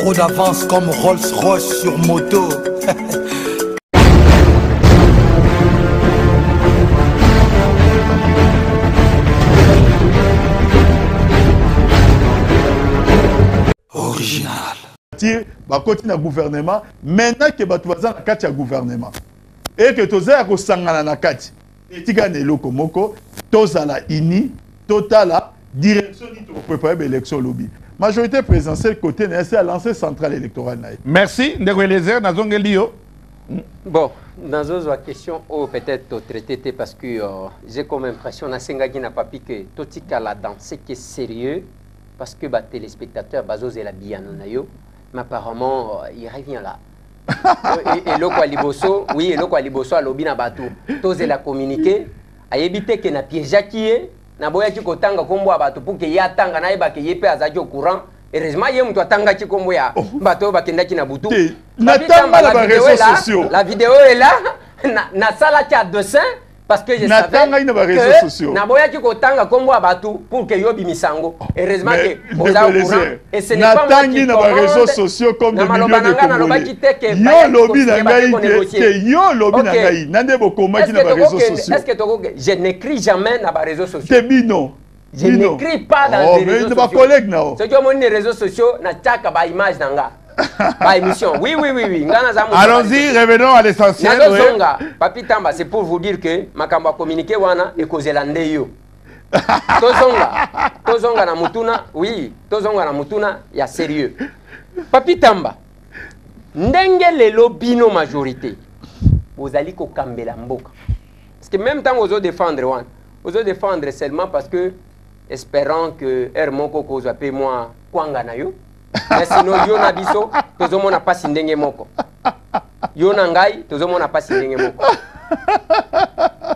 trop d'avance comme Rolls-Royce sur moto. Original. Bakoti na gouvernement maintenant que batwaza na kati ya gouvernement et que toza ko sangana na kati etika ne loko moko toza la ini totala direction ni to préparer l'élection lobby majorité présidentielle côté na c'est lancé centrale électorale na. Merci ndeko Eliezer nazongeli yo. Bon, dans une question peut-être traité parce que j'ai comme impression na sengaki na papi que totika la dans ce qui est sérieux parce que les téléspectateurs bazos et la biano na yo. Mais apparemment, il revient là. Et le quoi liboso, oui, et le quoi liboso à l'obina bateau. Tous la communiqué, a évité que na piège qui est, na boya qui kotanga kombo à bateau pour que y a tanga na iba que y ait azaki au courant. Heureusement, y a un tanga qui kombo ya bateau bakenda qui na butu. Na tanga la réseaux sociaux. La vidéo est là. Na sala qui a dessin. Parce que je savais que Naboya qui kotanga kombo abatu pour que yobi misango. Heureusement que vous avez courant et ce n'est pas moi qui commande. Réseaux sociaux comme des millions de Congolais. Yo lobby nangai que yo lobby nangai. Nande bokoma qui na réseaux sociaux. Est-ce que je n'écris jamais dans les réseaux sociaux? Tebino. Je n'écris pas dans les réseaux sociaux. Collègue nao. Ce que mon réseaux sociaux na tchaka ba image nanga. Ba émission. Oui. Allons-y, revenons à l'essentiel. Papi Tamba, c'est pour vous dire que makamba communiqué wana et kozelande yo. Tozonga na mutuna, oui, tozonga na mutuna, ya sérieux. Papi Tamba, ndenge lelo bino majorité. Vous allez ko kambela mboka. Parce que même temps vous allez défendre wana, vous allez défendre seulement parce que espérant que Hermoko kozwa pe moi kwanga na yo. Mais sinon, yo na biso, tozomo na pasi ndenge moko. Yo na ngai, tozomo na pasi ndenge moko.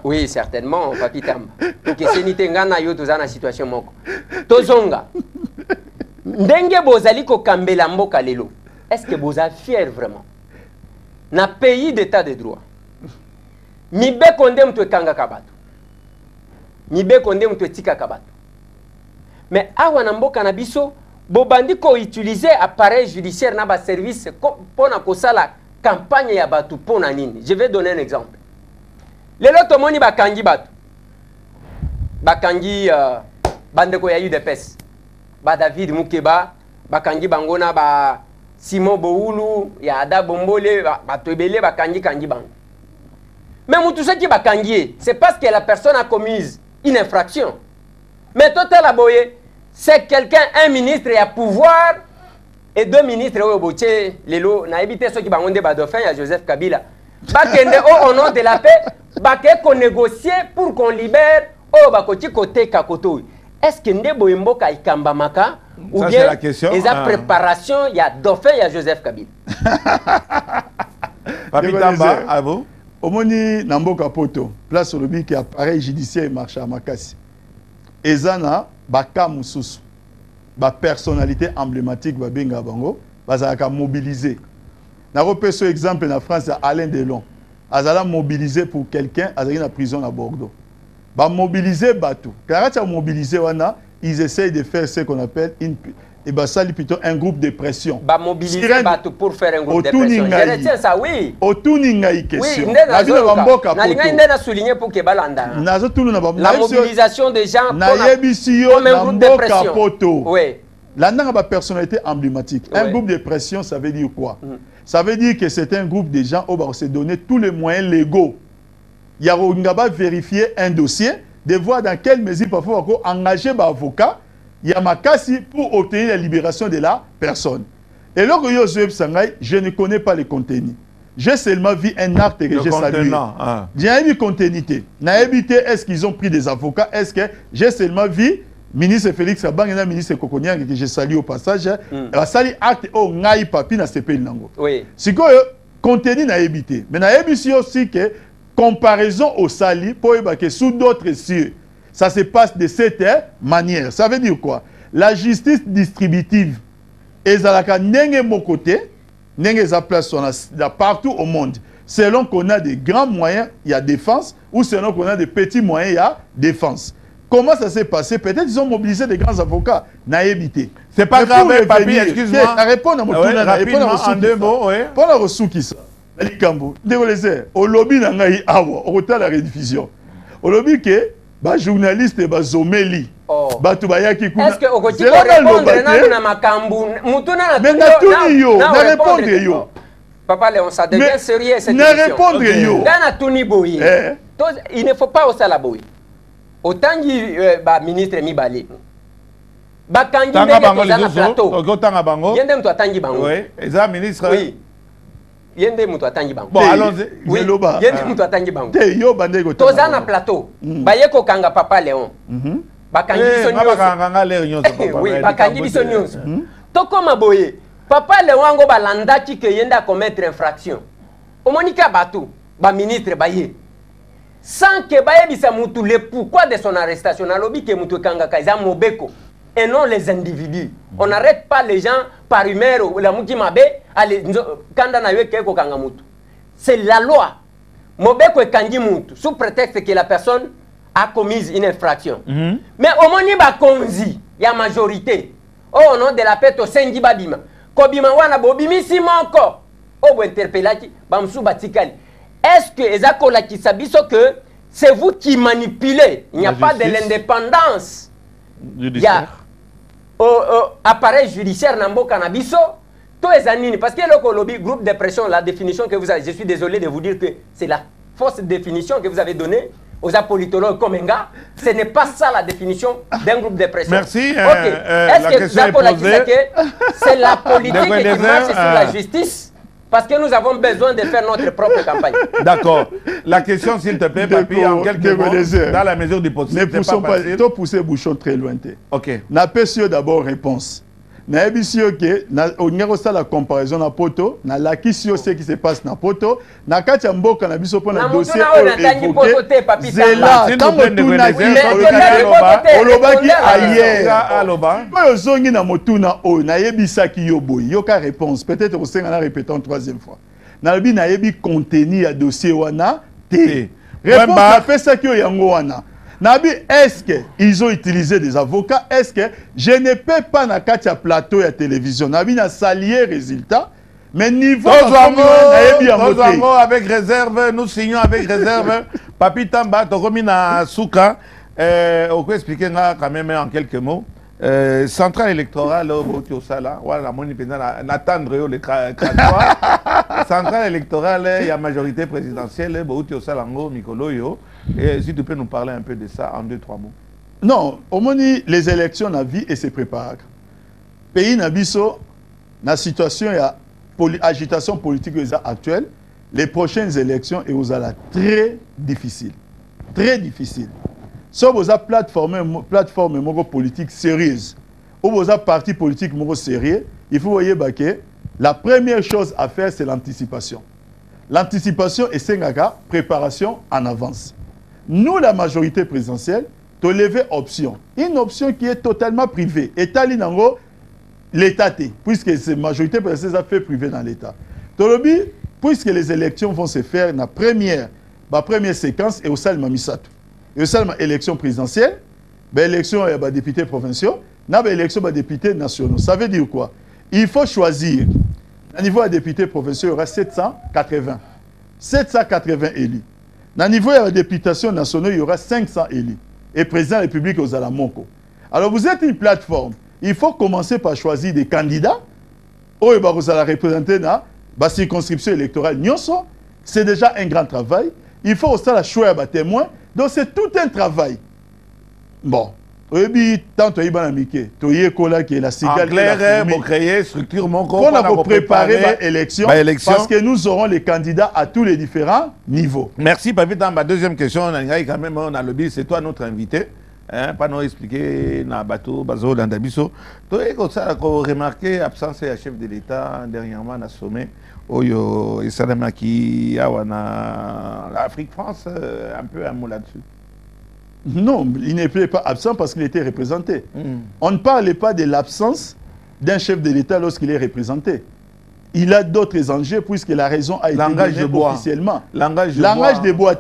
Oui, certainement, Papi Tamba. Que c'est ni tengana yo tozana situation moko. Tozonga. Ndenge bozali ko kambela mboka lelo. Est-ce que vous êtes fiers vraiment? Na pays d'état de droit. Mibe konde mtu kanga kabato. Mibe konde mtu tika kabato. Mais awa na mboka na biso bobandi ko utiliser appareil judiciaire na ba service pona ko sala campagne ya batu pona nini. Je vais donner un exemple. Lelo tomoni bakangi batu. Bakangi bandeko ya UDPS. Ba David Mukeba, bakangi bangona ba Simon Boulu, ya Ada Bombole, batu ebele bakangi kangi bango. Mais mutu ce qui bakangi, c'est parce que la personne a commis une infraction. Mais total aboye c'est quelqu'un, un ministre, il a pouvoir, et deux ministres, Lelo, na évité ceux qui ont des dauphin, il y a Joseph Kabila. Au nom de la paix, qu'on négocie pour qu'on libère, côté Kakoto. Est-ce que Ndebo Mboka Ikambamaka, ou bien, les préparation, il y a dauphin, il y a Joseph Kabila. Papi Tamba, à vous. Omoni Namboka Poto, place sur le but qui appareil judiciaire et marche à Makassi. Ezana, baka mususu ba personnalité emblématique ba benga bango bazalaka mobiliser na repeso exemple na France Alain Delon azala mobiliser pour quelqu'un azali na prison à Bordeaux ba mobiliser batou quand tu mobiliser wana ils essayent de faire ce qu'on appelle une et bah ça plutôt un groupe de pression. Bah mobiliser bateau pour faire un groupe de pression. Je retiens ça, oui. Otuninga question. Oui, na souligner pour que balanda. La mobilisation des gens comme un groupe de pression. Oui. Là, on a une personnalité emblématique. Un groupe de pression, ça veut dire quoi? Ça veut dire que c'est un groupe de gens où on va se donner tous les moyens légaux. Il y a un vérifier un dossier, de voir dans quelle mesure parfois on va engager un avocat. Yamakasi pour obtenir la libération de la personne. Et lorsque je ne connais pas le contenu. J'ai seulement vu un acte que j'ai salué. J'ai vu continuité. N'a évité est-ce qu'ils ont pris des avocats? Est-ce que j'ai seulement vu ministre Félix Abang et ministre Kokonian que j'ai salué au passage. A sali acte au ngai papi na CPI nango. Oui. Si quoi contenu n'a évité. Mais n'a évité aussi que comparaison au sali pour que sous d'autres cieux. Ça se passe de cette manière. Ça veut dire quoi? La justice distributive est à la nenge mon côté, nenge sa place partout au monde. Selon qu'on a des grands moyens, il y a défense, ou selon qu'on a des petits moyens, il y a défense. Comment ça s'est passé? Peut-être ils ont mobilisé des grands avocats. Naïbité. C'est pas grave, papi, excuse-moi. Répondre rapidement en 2 mots, oui. Pour la ressource qui ça. Désolé, au lobby n'a pas awa, au retard la rediffusion. Au lobby que, bah journaliste et bah zomeli. Bah tu vas y qui est-ce que au quotidien répondre na makambu, mutuna na mais na tuni yo, na répondre yo. Papa Léon, ça devient sérieux cette question. Na répondre yo. Dans na tuni boyi. Il ne faut pas au sala boyi. Autant dit bah ministre Mibali. Ba kangi mbele to na plateau. Okotanga bango. Yende mtu atangi bango. Oui, eza ministre. Oui. Yende mtu atangi bango. Bon, allons-y. Oui. Yende mtu atangi bango. Te yo bande ko. Toza na plateau. Ba yeko kanga Papa Léon. Ba kangi biso nyonso. Ba kanga l'air nyonso papa. Oui, ba kangi biso nyonso. To koma boye. Papa Léon ngo balanda ki ke yenda commettre infraction. Omonika batu ba ministre ba ye. Sans que bayebisa mutu le pourquoi de son arrestation. Na lobi ke mutu kanga kaza mobeko. Et non les individus. On n'arrête pas les gens par humeur ou la muki mabe kanda na yeke ko kanga mutu. C'est la loi. Mobeko e kangi mutu sous prétexte que la personne a commis une infraction. Mais au moni ba konzi ya majorité. Au nom de la paix to sengi babima. Kobima wana bobimi si monko. O bo interpellaki bamsu batikali. Est-ce que ezakola ki sabiso que c'est vous qui manipulez? Il n'y a pas de l'indépendance. Il y a appareil judiciaire Nambo Cannabiso, tout est anini. Parce que le lobby, groupe de pression, la définition que vous avez, je suis désolé de vous dire que c'est la fausse définition que vous avez donnée aux politologues comme un gars. Ce n'est pas ça la définition d'un groupe de pression. Merci. Est-ce que vous avez c'est la politique qui marche sur la justice? Parce que nous avons besoin de faire notre propre campagne. D'accord. La question, s'il te plaît, papi, en quelques mots, dans la mesure du possible. Ne poussons pas, tu pousses le bouchon très loin. Ok. N'a pas sûr d'abord réponse. N'a pas sûr que, on y a la comparaison na poto, na la question ce qui se passe na poto, na katia mboka na biso pour na dossier évoqué. C'est là, tant que tu n'as dit, olobaki ailleurs. Quand zongi na motuna o, na yebisa ki yoboy, yoka réponse. Peut-être au sein on a répété une troisième fois. Na bi na yebi contenu à dossier wana te. Réponse a fait ça que yango wana. Nabi, est-ce qu'ils ont utilisé des avocats? Est-ce que je ne peux pas na katia plateau et télévision? Nabi na salier résultat. Mais niveau avec réserve, nous signons avec réserve. Papi Tamba, Tokomi na Souka. On peut expliquer quand même en quelques mots. Centrale électorale, voilà, n'attendre le cratoir. Centrale électorale, il y a majorité présidentielle, Mikoloyo. Et si tu peux nous parler un peu de ça en 2-3 mots. Non, au moins les élections na vie et se préparent. Pays nabiso, na situation ya agitation politique actuelle, les prochaines élections et vous allez très difficile. Très difficile. Si vous avez une plateforme politique sérieuse, ou vous avez un parti politique sérieux, il faut voir que la première chose à faire, c'est l'anticipation. L'anticipation est une préparation en avance. Nous, la majorité présidentielle, tu lever option. Une option qui est totalement privée. État linango, l'État, puisque cette majorité présidentielle a fait privé dans l'État. Tolobi, puisque les élections vont se faire dans la première séquence et au Salma Misato. Et au Salma élection présidentielle, élection des députés provinciaux, élection des députés nationaux. Ça veut dire quoi? Il faut choisir. Au niveau des députés provinciaux, il y aura 780. 780 élus. Au niveau des députés nationaux, il y aura 500 élus. Et président de la République aux Alamoko. Alors vous êtes une plateforme. Il faut commencer par choisir des candidats. Où vous allez représenter dans la circonscription électorale. C'est déjà un grand travail. Il faut aussi choisir des témoins. Donc c'est tout un travail. Bon. Tant que la cigale pour créer structure pour préparer l'élection parce que nous aurons les candidats à tous les différents niveaux. Merci Papi Tamba. Deuxième question, quand même on a le but, c'est toi notre invité. Hein, pas nous expliquer na bateau bazo dans Dabiso. Tu as remarqué l'absence du chef de l'État dernièrement à sommet Oyo et Salamaki l'Afrique France un peu un mot là-dessus. Non, il n'était pas absent parce qu'il était représenté. On ne parlait pas de l'absence d'un chef de l'État lorsqu'il est représenté. Il a d'autres enjeux puisque la raison a été donnée officiellement. Langage de bois.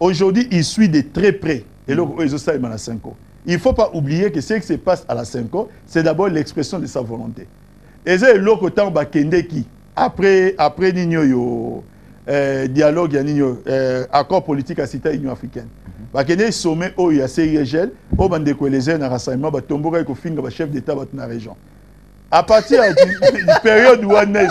Aujourd'hui, il suit de très près Et là, ils ont ça, ils ont 5 ans. Il ne faut pas oublier que ce qui se passe à la 5 ans, c'est d'abord l'expression de sa volonté. Et c'est l'autre temps, qui après Nino, dialogue, accord politique à cité Union africaine. Bakende sommet où il y a CIGL, où on décolle un rassemblement, Tomboka et Kofinga, chef d'État dans la région. À partir de la période où on est,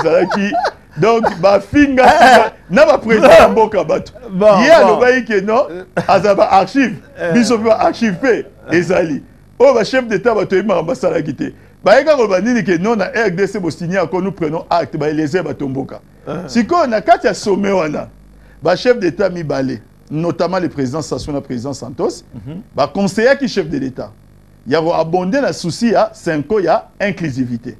donc, Finga, n'a pas président Mboka Bato. Il y a le bail qui est non, Azaba archive, Bisofa archive P, Ezali. Oh, le chef d'État va te dire, ambassade à quitter. Baïka Robanini qui est non, à RDC, signé quand nous prenons acte, les airs Batomboka. Si on a 4 sommets, le chef d'État mi balé, notamment le président Sassou, le président Santos, le conseiller qui est chef de l'État. Il y a abondé le souci à 5 ans, il y a inclusivité.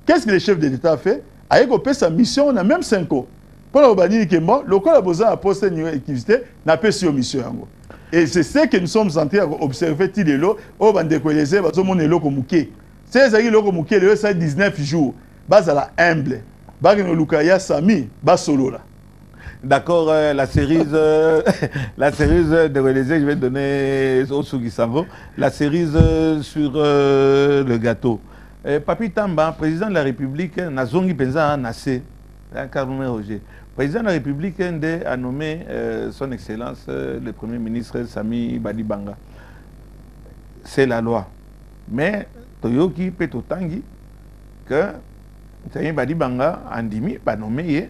Qu'est-ce que le chef de l'État a fait? Avec sa mission, on a même 5 ans. Pour la Robanini qui est mort, le cas a besoin de poster une activité, n'a pas sur mission. Et c'est ce que nous sommes en train d'observer, il est là, au Bandécolisé, au monde est là comme Mouké. C'est ça qui est là comme Mouké, le 19 jours, bas à la humble, bas à Lukaya Sami, bas solo là. D'accord, la série de Relésé, je vais donner au Sugisavo, la série sur le gâteau. Papi Tamba, président de la République, Nazongi Penza Nassé, Karoumé Roger. Président de la République a nommé son Excellence le Premier ministre Sami Badibanga. C'est la loi. Mais Toyoki Petotangi, que Sami Badibanga a ndimi, pas nommé,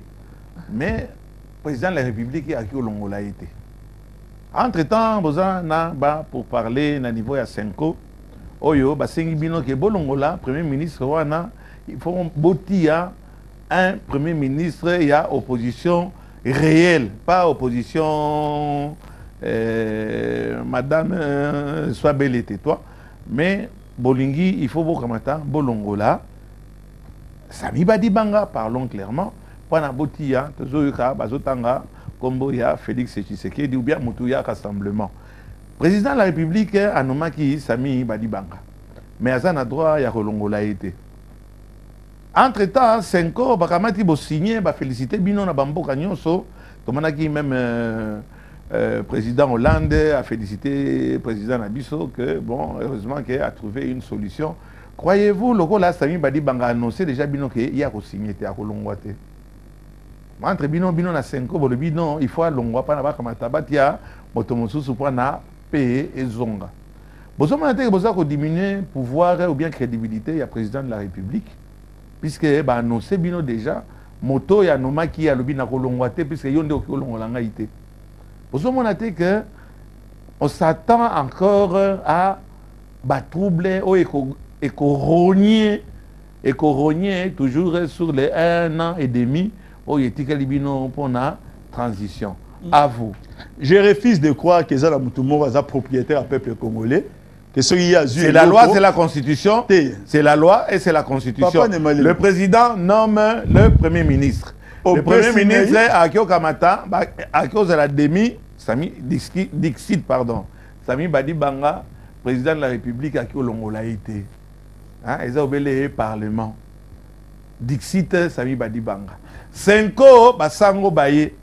mais président de la République a qui Longola été. Entre-temps, Bozana pour parler à niveau à 5 ans. Oyo, basengi bino ke bolongola, Premier ministre wana, il faut botia un Premier ministre, il y a opposition réelle, pas opposition Madame soit belle et tais-toi, mais Bolingi, il faut bokamata bolongola. Sami Badibanga, parlons clairement, pana botia, tozoyuka bazotanga kombo ya Félix Tshisekedi ou bien Moutouya Rassemblement. Président de la République a nommé qui Sami Badibanga. Mais à un droit, il y a Rolongola été. Entre-temps, 5 ans, Bakamati a signé, a félicité Bino na Bambo Kanyonso. Tomanaki même président Hollande a félicité président Nabiso que, bon, heureusement qu'il a trouvé une solution. Croyez-vous, le rôle là, Sami Badibanga a annoncé déjà Bino qu'il y a signé à Rolongola. Entre Bino na 5 ans, le Bino, il faut à Longwa, pas na Bakamatabatia, Motomosu, pour na payer et zonga. Vous avez diminuer le pouvoir ou bien crédibilité du président de la République, puisque annoncé bino déjà, moto ya noma qui a le bina kolongwate, puisque yonde o kolongolanga ité. Vous avez que on s'attend encore à troubler et rogner toujours sur les 1 an et demi où il y a pour la transition. À vous. Je refuse de croire que Zala Moutoumora est propriétaire du peuple congolais. C'est la loi, c'est la constitution. C'est la loi et c'est la constitution. Le président nomme le premier ministre. Le premier ministre, Akio Kamata, Akio Zalademi, Sami Dixit, pardon. Sami Badibanga, président de la République, Akio Longolaïté. Ils ont oublié le Parlement. Dixit, Sami Badibanga. 5 ans, Basango Baye.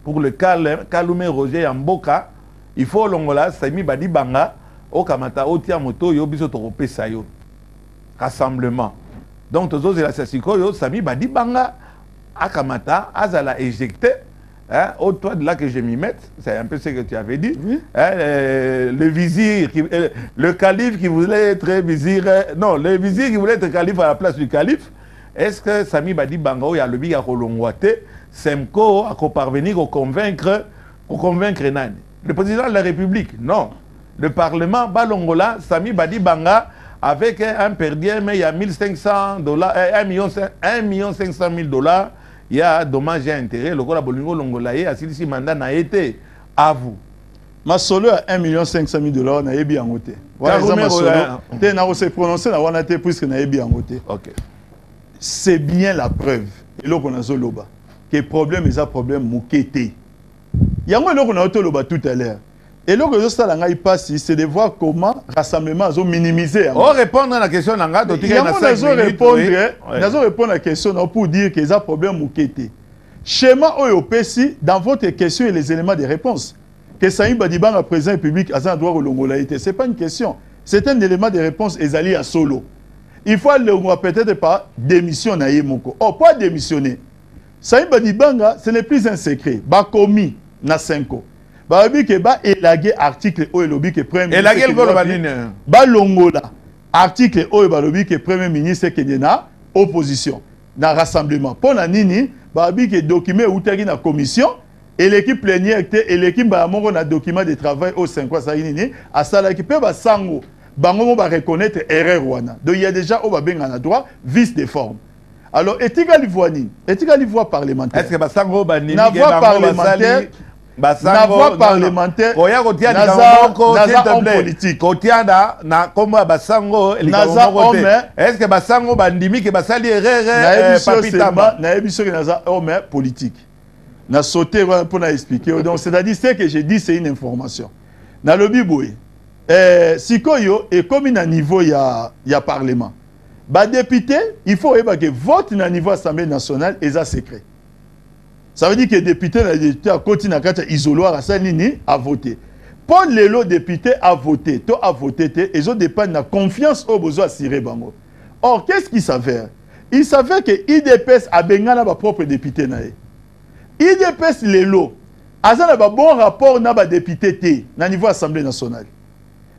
Pour le Kalume Roger Mboka, il faut Longola, Sami Badibanga, au Kamata, au Tiamoto, yo biso torope sayo. Rassemblement. Donc, tous les assassicos, yo Sami Badibanga, à Kamata, Azala éjecté, au toit de là que je m'y mette, c'est un peu ce que tu avais dit. Oui. Le vizir, le calife qui voulait être vizir, non, le vizir qui voulait être calife à la place du calife, est-ce que Sami Badibanga, il y a le biga Rolongwate, Semko a parvenir à convaincre Nani. Le président de la République, non. Le Parlement, Balongola, Sami Badibanga, avec un perdiem, il y a $1,500, $1,500,000, il y a dommage et intérêt. Le Bolingo Longolaye a si mandat n'a été à vous. Ma solo à $1,500,000 n'a bien voté. Voilà, se prononcer na wana te puisque n'a bien voté. OK. C'est bien la preuve. Et là qu'on a zoloba. Que le problème est un problème moukete. Il y a un qu'on a zoloba tout à l'heure. Et là que ça l'a passe, c'est de voir comment rassemblement a minimisé. On répondre à la question nanga. Il y a répondre à la question pour dire que c'est un problème moukete. Schéma OPC dans votre question et les éléments de réponse. que Saïd Badibanga, président république, a un droit au Longolaïté. Ce n'est pas une question. C'est un élément de réponse ezali à solo. Il faut aller peut-être pas démissionner. Oh, pas démissionner. Saïd Badibanga, ce n'est plus un secret. Ba commis na 5 ans. Ba lobi ke ba élagué article o lobi ke premier ministre. Élagué le golo banine. Ba longola article o ba lobi ke premier ministre ke na opposition na rassemblement. Pour na nini ba lobi ke document outaki na commission et l'équipe plénière et l'équipe ba mongo na document de travail au 5 ans ça nini à sala ki pe ba sango bango ba reconnaître erreur wana. Donc il y a déjà au ba benga na droit vice de forme. Alors éthique l'ivoire parlementaire. Est-ce que basango banini na voix parlementaire na voix parlementaire naza homme politique kotianda na komba basango naza homme est-ce que basango bandimi ke basali erreur papitamba na ebiso ke naza homme politique na sauter pour na expliquer donc c'est-à-dire ce que j'ai dit c'est une information na lobi boy sikoyo et comme na niveau ya parlement ba député il faut que vote na niveau assemblée nationale et ça secret. Ça veut dire que les députés à côté de la isoloir à voter. Pour les lots députés à voter, ils ont dépend de la confiance au besoin de bango. Or, qu'est-ce qui s'avère? Il s'avère que IDPS a benga na propre député nae. IDPS les lots, a un bon rapport na ba député té na niveau assemblée nationale.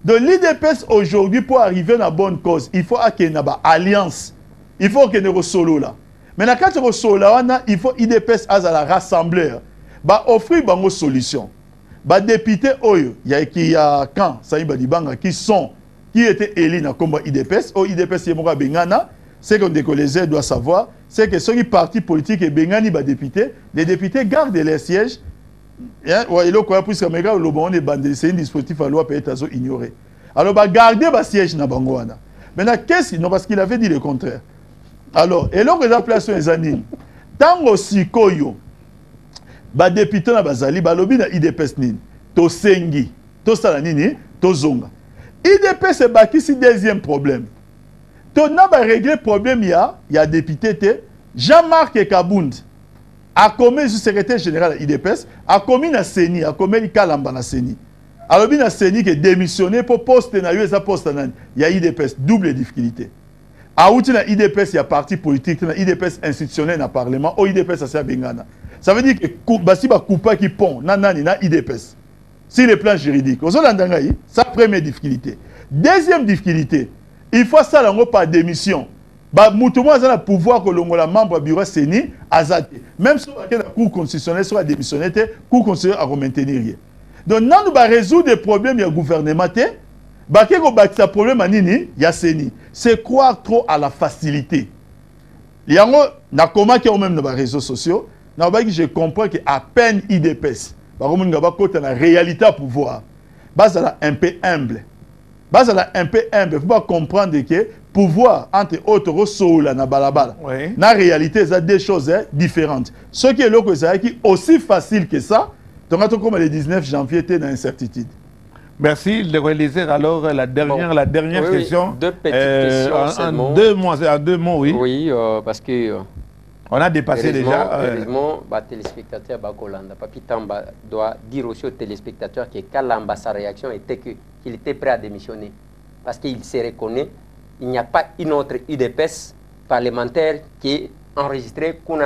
Donc l'IDPS aujourd'hui pour arriver à la bonne cause, il faut qu'il y ait une alliance. Il faut qu'il y ait une solo là. Mais quand tu as il faut IDPS à la rassembleur. Bah offrir une solution. Bah député oyo, il y a quand Saïd Badibanga qui étaient élus dans le combat IDPS, ou IDPS Yemoka Bengana, ce qu'on doit savoir, c'est que ceux qui partis politiques et Bengani ba député, les députés gardent les sièges. Ouais, il quoi puisque méga le bon est bandé, c'est un dispositif à loi peut-être ignoré. Alors bah garder ba siège na Bangoana. Maintenant qu'est-ce qu'il non parce qu'il avait dit le contraire. Alors, et là, les appellations des animes. Tant aussi koyo, ba député na bazali, ba lobi na IDPS nin, to sengi, to salanini, to zonga. IDPS c'est baki si deuxième problème. To na ba régler problème y a député te Jean-Marc Kabound a commis le secrétaire général de IDPS, a commis na Seni, a commis Kalamba na Seni. Alors bi na Seni qui démissionné pour poste na yo sa poste na y a IDPS double difficulté. A outi na IDPS, il y a parti politique, na IDPS institutionnel dans le Parlement, ou IDPS à Bengana. Ça veut dire que si ba coupa qui pont, na IDPS. Sur le plan juridique. C'est la première difficulté. Deuxième difficulté, il faut ça par démission. Bah moutouma ça le pouvoir que l'on membre du bureau Seni azate. Même si la cour constitutionnelle soit démissionné, cour constitutionnelle a maintenir rien. Donc nous va résoudre des problèmes du gouvernement. Bah qu'est-ce que le problème il y a Seni. C'est croire trop à la facilité. Il y a même dans les réseaux sociaux, je comprends qu'à peine IDPS, la réalité à pouvoir, c'est un peu humble. Il faut comprendre que pouvoir, entre autres, la réalité, c'est des choses différentes. Ce qui est aussi facile que ça, comme le 19 janvier, était dans l'incertitude. Merci de réaliser alors la dernière question. Deux petites questions. En deux mots, oui. Oui, parce que... on a dépassé déjà. Heureusement, téléspectateur Bakolanda, Papi Tamba doit dire aussi aux téléspectateurs que Kalamba, sa réaction était qu'il était prêt à démissionner. Parce qu'il se reconnaît, il n'y a pas une autre IDPS parlementaire qui est enregistrée dans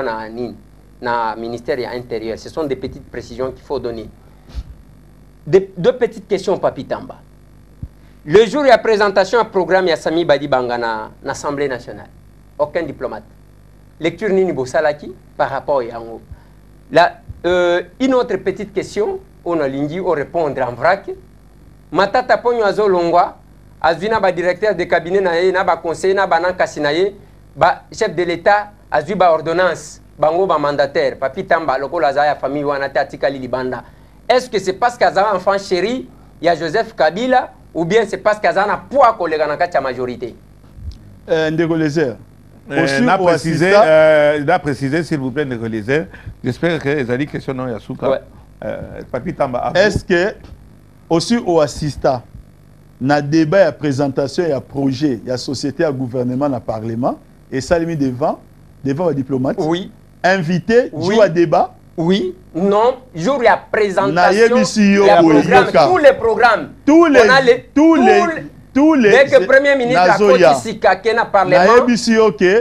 le ministère intérieur. Ce sont des petites précisions qu'il faut donner. Deux petites questions, Papi Tamba. Le jour de la présentation du programme, il y a Sami Badibanga dans l'Assemblée nationale. Aucun diplomate. Lecture Nini Bossalaki par rapport à Yango. Une autre petite question, on a l'indi au répondre en vrac. Matata Pogno Azo Longwa, Azuna ba directeur de cabinet naye, na ba conseiller, na ba nankasinaye, ba chef de l'État, Azu ba ordonnance, bango ba mandataire, Papi Tamba, loko la zaya famille wanate atikali libanda. Est-ce que c'est parce qu'il y a un enfant chéri, il y a Joseph Kabila, ou bien c'est parce qu'il y a un poids qu'on a dans la majorité? Ndégolézer. N'a précisé, s'il vous plaît, Ndégolézer. J'espère que les amis questions non Yasuka. Papi Tamba. Est-ce que aussi au assistant, na débat, à présentation, il y a projet, il y a société, il y a gouvernement, il y a parlement, et ça mis devant les diplomates. Oui. Invité, oui. joue à débat. Oui, non, jour il y a présentation, Nayebi il y a programme, tous les programmes. Tous les dès que Premier ministre a Kotisika Kena Parlement,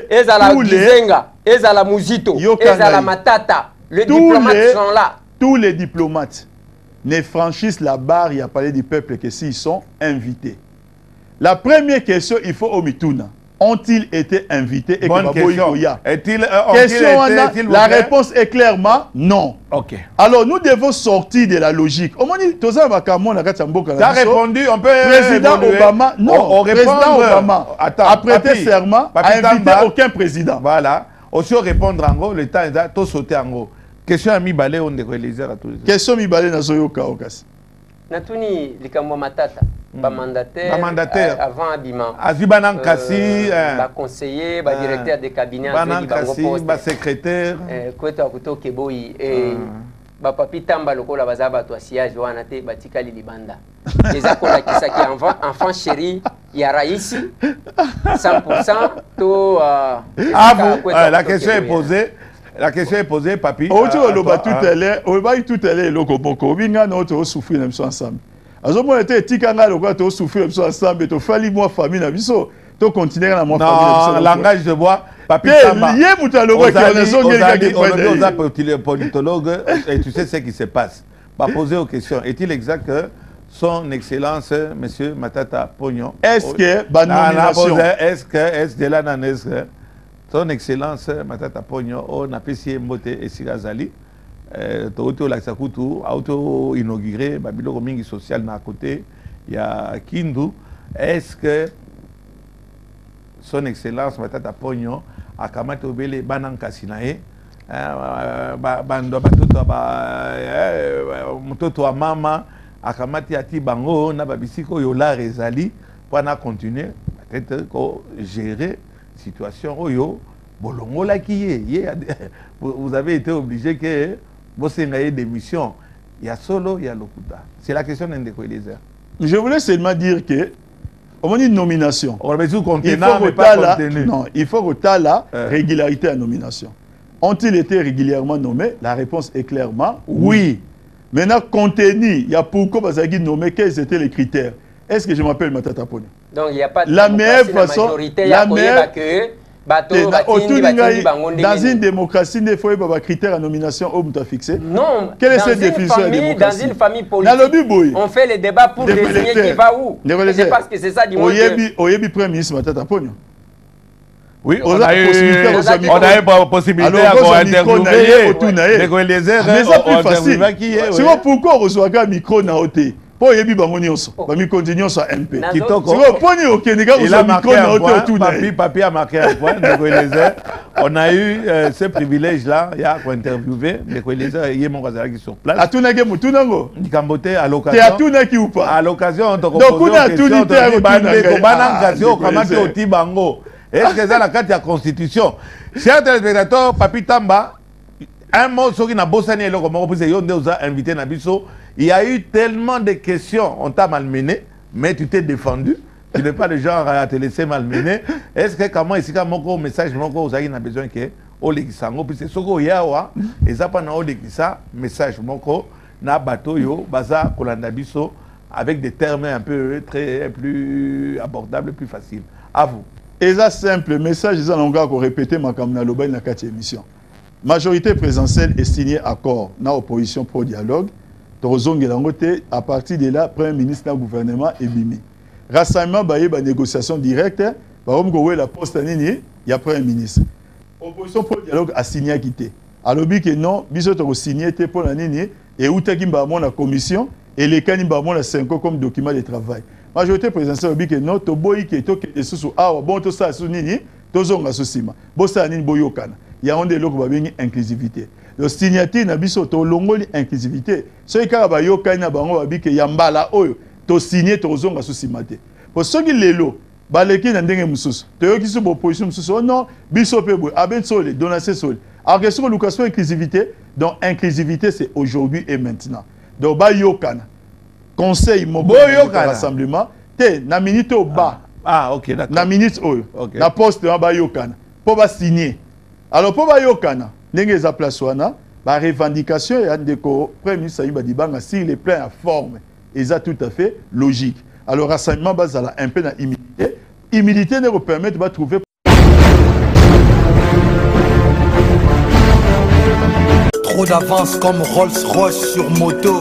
Ezala Gizenga, Ezala Muzito, Ezala Matata, les diplomates sont là. Tous les diplomates ne franchissent la barre, il y a parlé du peuple que s'ils sont invités. La première question, il faut au Mituna. Ont-ils été invités et bonne question. La réponse est clairement non. Ok. Alors nous devons sortir de la logique. Tu as répondu, on peut président Obama, non, président Obama a prêté serment à inviter aucun président. Voilà. Aussi répondre en gros, le temps est là, tout sauter en gros. Question à mi-balé, on devrait les à tous. Question mi-balé na Zoyoka Okas. Natuni likambo matata. Ba mandataire avant Abima. Azubanan Kassi, ba conseiller, ba directeur de cabinet, ba secrétaire. Kweta kuto keboyi ba papi tamba lokola bazaba to siège wana te batikali libanda. Les akola kisaki enfant chéri ya raisi 100% to la question est posée. La question est posée, papi. Tout à l'heure, loko boko. Binga no to souffrir même ensemble. Azomo était tikanga loko to souffrir même ensemble. To fali moi famille na biso. To continuer na moi famille. Non, langage de bois. Papi Tamba. Politologue et tu sais ce qui se passe. Va poser aux questions. Est-il exact que son excellence, monsieur Matata Pognon, est-ce que nomination, est-ce de la naneuse? Son excellence Matata Pogno on a payé mbote et Sirazali auto la sakutu auto inauguré babilo mingi social na côté il y a Kindu. Est-ce que son excellence Matata Pogno a kamate obele bananka sinae bando batoto ba mtoto wa mama akamati ati bango na babisiko yola rezali pour na continuer peut-être ko gérer situation oyo bolongo la qui vous avez été obligé que vous ayez des missions il y a solo il y a lokuta c'est la question d'un décoiliseur. Je voulais seulement dire que on dit nomination il faut que la régularité à nomination. Ont-ils été régulièrement nommés? La réponse est clairement oui. Maintenant contenu il y a pourquoi parce qu'ils nommer quels étaient les critères. Est-ce que je m'appelle Matata Pogno? Donc il n'y a pas de la meilleure façon, la meilleure dans une démocratie, il faut avoir critères à nomination au bout fixé. Non, quelle est cette définition de démocratie? Dans une famille politique, on fait les débats pour désigner qui va où. C'est parce que c'est ça du monde. Oyebi Premier ministre Matata Pogno. Oui, on a eu possibilité à interviewer mais ça plus facile. C'est pourquoi on reçoit un micro na hôtel. Pour yebi bango nyonso ba micro nyonso MP kitoko poni okeneka ko micro na hôtel tout papi a marqué un point on a eu ce privilège là il y a interviewé les yemo kazala qui sur place atuna ke mutunango ndikambote à l'occasion te atuna ki ou pas à l'occasion on te donc on a tout dit ko banangasio kamati oti bango est-ce que ça la carte de constitution chers téléspectateurs papi Tamba un mot sur qui n'a bossani et l'autre mot pour ces yonde aux invité na biso. Il y a eu tellement de questions, on t'a malmené, mais tu t'es défendu. Tu n'es pas le genre à te laisser malmener. Est-ce que comment ici, quand mon message, vous avez besoin que au legisango, puis c'est ce qu'il y a, et ça pas au legisa message, na bateau yo, baza kolanda biso, avec des termes un peu très plus abordables, plus faciles. À vous. Et ça simple message, ils ont encore répété ma kamna loba na 4e émission. Majorité présidentielle est signée accord na opposition pro dialogue. À partir de là, Premier ministre du gouvernement est bimi. Rassemblement, il y a une négociation directe. La poste, il y a Premier ministre. L'opposition pour le dialogue a signé à quitter. Alors, que non, il a signé pour la ligne et où il y a la commission et les cas il y a 5 ans comme document de travail. La majorité présidentielle a dit que non, il y a sous bon, tout ça, sous nini, tout ça, on a sous bon, ça, il y a une inclusivité. Le signature na biso to longoli inclusivité. So ikaka ba yoka na bango babike ya mbala oyo to signer to zonga susimate. Pour ceux qui lelo baleki na ndenge mususu. To yoki so opposition mususu. Oh non, biso pebo aben sole donation sole. Alors que sur l'occasion inclusivité, donc inclusivité c'est aujourd'hui et maintenant. Donc ba yokana. Conseil moko rassemblement te na minute au bas. Ah OK d'accord. Na minute oyo. Okay. Na poste ba yokana. Po ba signer. Alors po ba yokana ndenge za place wana La revendication et Andeko, Premier ministre Saïba Dibanga, s'il est plein à forme, et ça tout à fait logique. Alors, rassemblement base un peu d'humilité. Humilité ne vous permet de trouver. Trop d'avance comme Rolls-Royce sur moto.